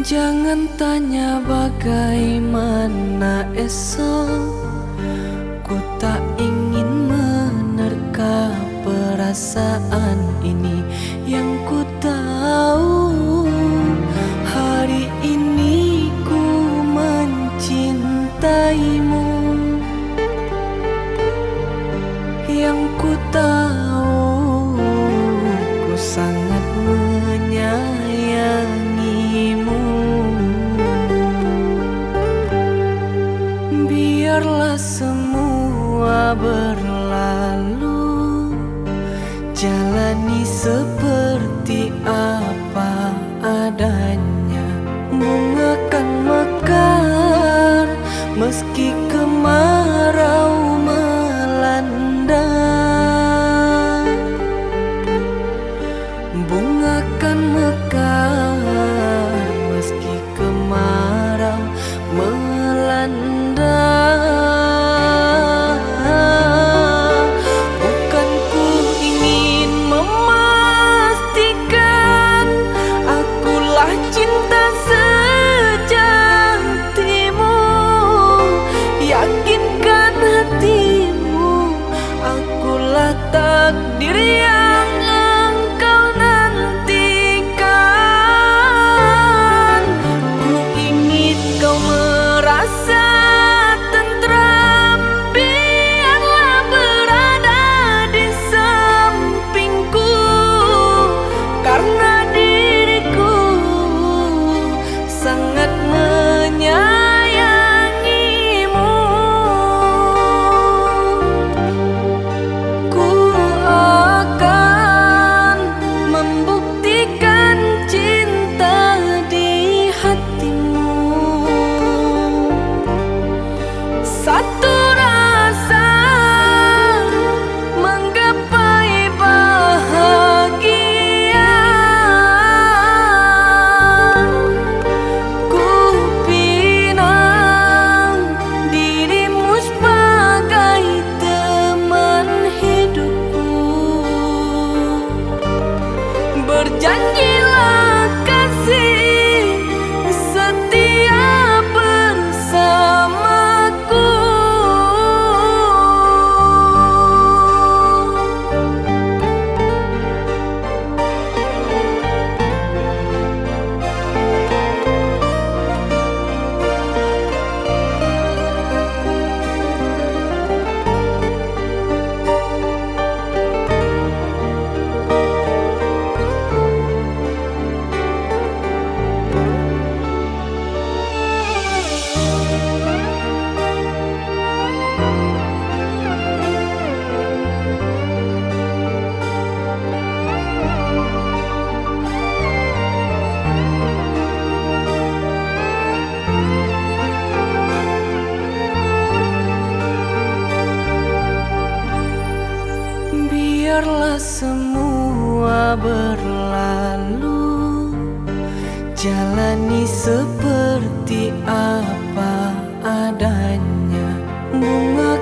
Jangan tanya bagaimana esok, ku tak ingin menerka perasaan ini. Yang ku tahu hari ini ku mencintaimu. Yang ku tahu ku sangat menyayangimu. Biarlah semua berlalu, jalani seperti apa adanya. Bunga kan mekar meski kemarau melanda. Bunga kan mekar meski kemarau melanda. Bukan ku ingin memastikan akulah cinta sejatimu. Yakinkan hatimu, akulah takdir yang engkau nantikan. Ku ingin kau merasa tentram, biarlah berada di sampingku, karena diriku sangat menyayangimu. Ku akan membuktikan cinta di hatimu. Satu rasa menggapai bahagia. Ku pinang dirimu sebagai teman hidupku. Berjanjilah kasih setia bersamaku. Biarlah semua berlalu, jalani seperti apa adanya. Bunga